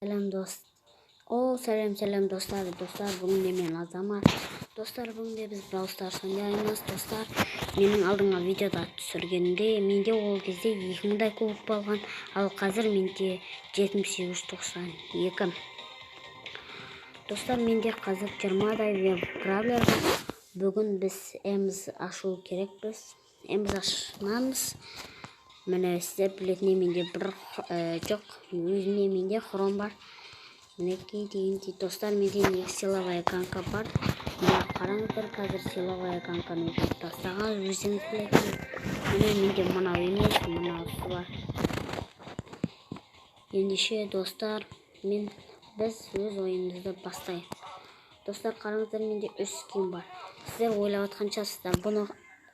Selam dost. Selam dostlar. Dostlar bugün men Azamат. Dostlar bugün biz Brawl Stars oynayamiz. Dostlar mening алдыңа видеода түсіргенде менде ол кезде 2000 кубок болған, ал қазір менде 7892. Достар менде қазір 20 веб бравлер бар. Бүгін біз эміз ашу керекпіз. Эміз ашамыз. Міне сіздер білетіндей менде бір жоқ, өзімде менде хром бар. Мінекей дегенде достар менде не силовая иконка бар. Мына қараңыздар, қазір силовая иконканы өшіріп тастаған, өзіңіз білесіздер. Міне менде мынау емес, мынаусы бар. Ендеше достар, біз өз ойынымызды бастайық. Достар қараңыздар, менде 3 скин бар. Сіздер ойлап жатқан шығарсыздар, бұны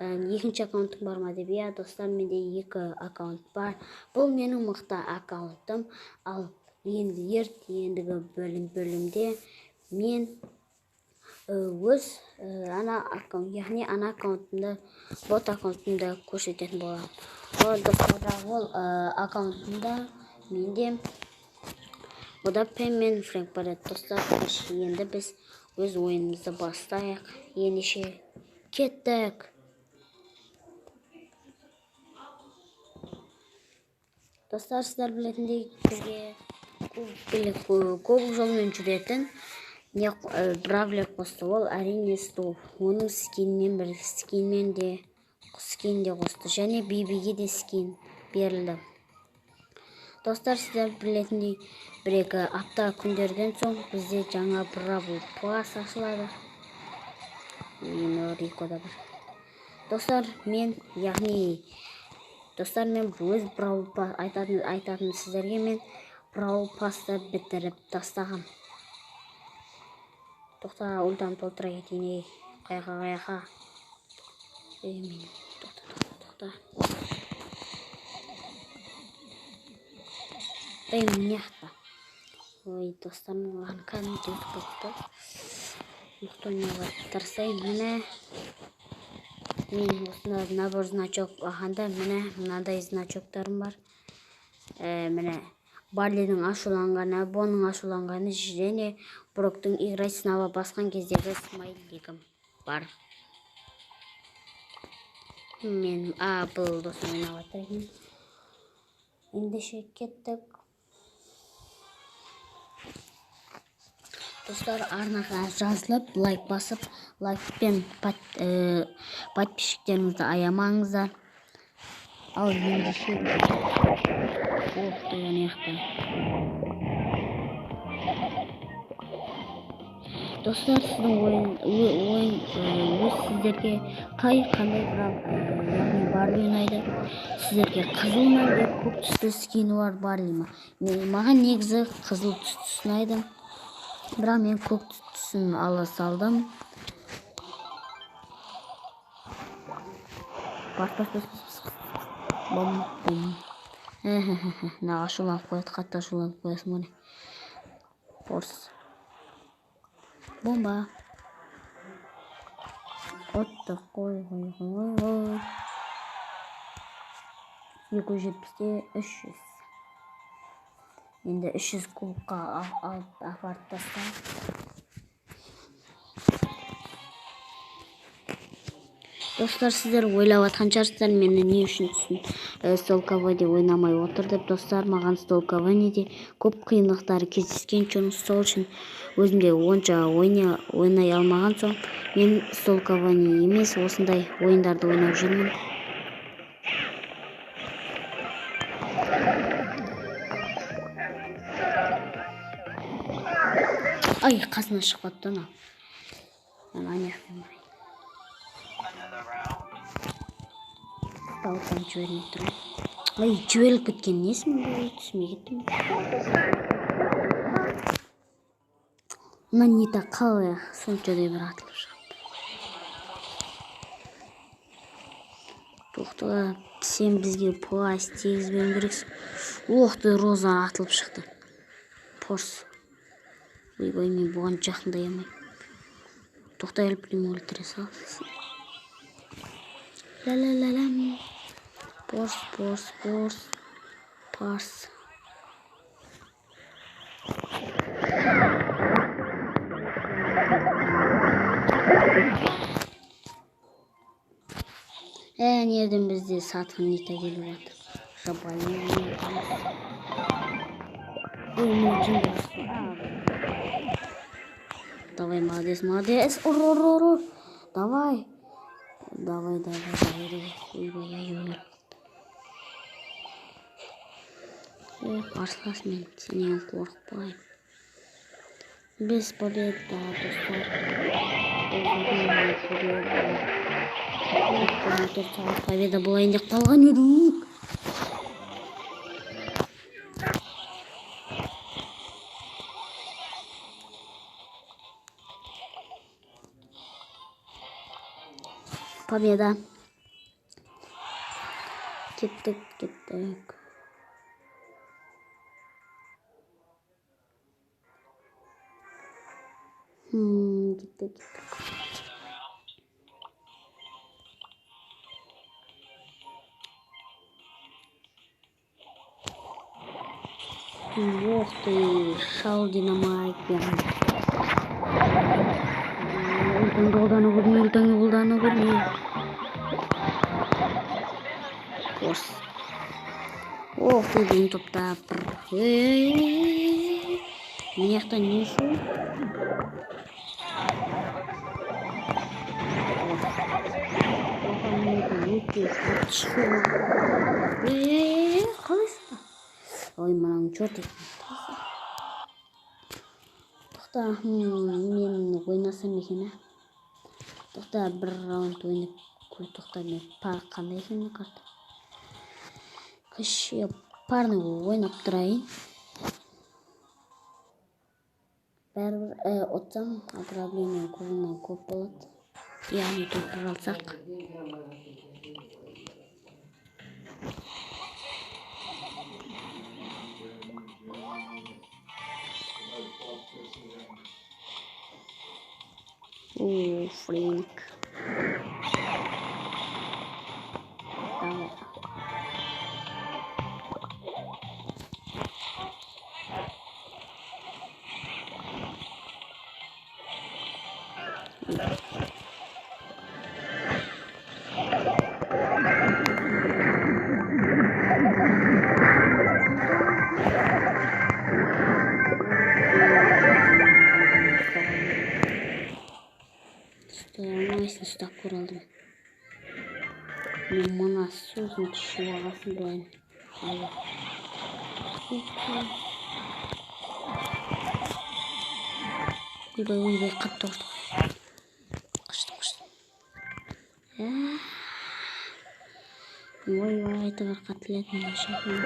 екінші аккаунтым бар ма деп. Иә достар, менде 2 аккаунт бар. Бұл менің мықты аккаунтым. Ал ендігі бөлімде мен өз ана аккаунтымды, бот аккаунтымды көрсететін боламын. Ол достар, ол аккаунтымда менде ода Пэм мен Фрэнк бар еді. Достар, енді біз өз ойынымызды бастайық. Ендеше кеттік. Достар, сіздер білетіндей бізге көбік жолмен жүретін бравлер қосты. Ол әрине Стов. Оның скинмен де қосты. Және Бибиге де скин берілді. Достар, сіздер білетіндей бір-екі апта күндерден соң бізде жаңа Бравл Пас ашылады. Рикода бар. Достар, мен өз Бравл Пас айтатын сіздерге, мен Бравл Пасты бітіріп тастағам. Тоқта, ультам толтыра кетейін. Қайқа. Тоқта. Мняхта. Ой, достар, маған кәдімгі өтіп. Мұқтойнауға тырысайын. Міне, мен осында набор значок ағанда, міне, мынандай значоктарым бар. Міне, Барлидің ашуланғаны, Бонның ашуланғаны, және Броктың играй сынава басқан кездегі смайлигім бар. Мен бұл досын ойнап атырайын. Ендеше кеттік. Достар, арнаға жазылып, лайк басып, лайкпен подписчиктеріңізді аямаңыздар. Ал ендеше достар, сіздің ойын сіздерге қандай яғни Барли ұнайды? Сіздерге қызыл ұнайды, көк түсті скині бар Барли ма? Маған негізі қызыл түсті ұнайды, бірақ мен көк түстісін ала салдым. Бом. Ашуланып қояды, қатты ашуланып қоясың оны. Форс. Бомба. Отты қой. 270-те 300. Енді 300 кубқа алып апарып тастайық. Достар, сіздер ойлап атқан шығарсыздар, мені не үшін столковыйде ойнамай отыр деп. Достар, маған столковыйде көп қиындықтары кездескен үшін, сол үшін өзімде онша ойнай алмаған соң, мен столковыйде емес, осындай ойындарды ойнап жүрмін. Ай, қасына шығып аттан ал. Тауықтан жібермей тұрмын. Ай, жіберіліп кеткен несін бұл? Түсіме кеттім. Мұнан нета қалай соншадай бір атылып шығып. Тоқты, сен бізге пас тегізбен керексің. Оқты, Роза атылып шықты. Порс. Ойбай, мен бұған жақындай алмай. Тоқта әліпілім өлтіре салсың. Ла-ла-ла-лам. Порс. Nereden bizde satın nite geliyor. Şabayı. Давай, молодец, молодец. Ур. Давай. Давай. Қарсылас мен сенен қорықпаймын. Без победа, достар. Победа болайын деп қалған едік. Победа. Кеттік. Кеттік. Ох ты, шал динамайт бәрін. Ультаңды қолданы көрме. Қос. Ох ты, дейін топтап. Мияқтан не шу? Қалайсың? Ой, мынаны чорт еткен. Тоқта, мен ойнасам екен, Тоқта, бір раунд ойнап көй. Тоқта, мен қандай екен карта. Кіші парны ойнап тұрайын. Бәрібір отсам ограбление көбінен көп болады. Яғни тоқтар алсақ. Фринк. Давай. Ұстап көралдым. Мен мұна сөзін түшіп ағасын білайын. Ойбай, қатты ұрды. Қыштым. Ойбай, айтығыр қатылетін шақын.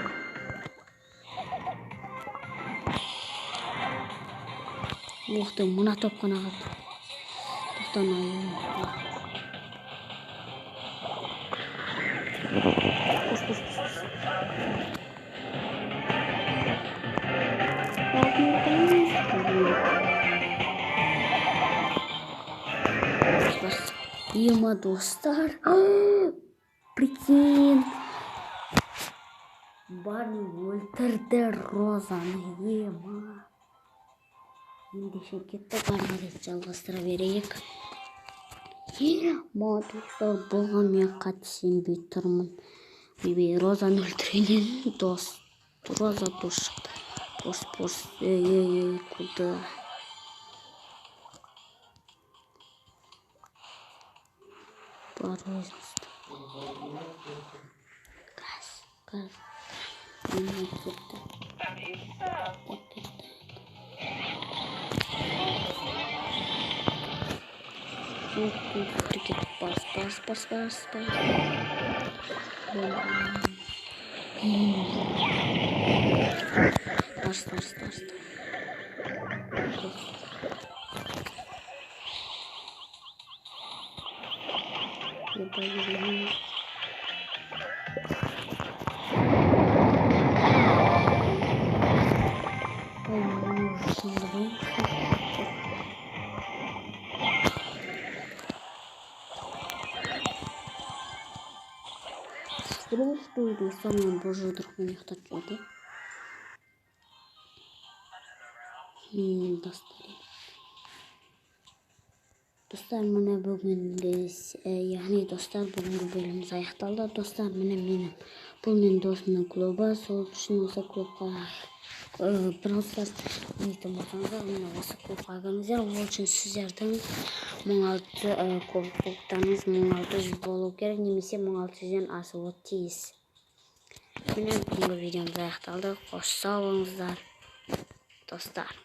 Оқты, мұна топқан ағады. Тоқтан айын. Ема, достар. Прикинь. Барни өлтірді Розаны. Ема. Ендеше кетті барғады жалғастыра берейік. Ма, достар, болған мен қатты сенбей тұрмын. Розаны өлтірген дос. Роза дос шықты. Пос. Куда? Пожалуйста. Газ. Пас. Что самое божий друг меня хотел, да? Достали. Достар, міне бүгінгі, яғни достар, бүгінгі бөліміміз аяқталды. Достар, міне бұл менің досымның клубы. Сол үшін осы клубқа бірауыздан дейтін болсаңыздар, міне осы клубқа кіріңіздер. Ол үшін сіздердің 16 клубтарыңыз 1600 болу керек, немесе 1600-ден асуы тиіс. Міне бүгінгі видеомыз аяқталды. Қош сау болыңыздар, достар.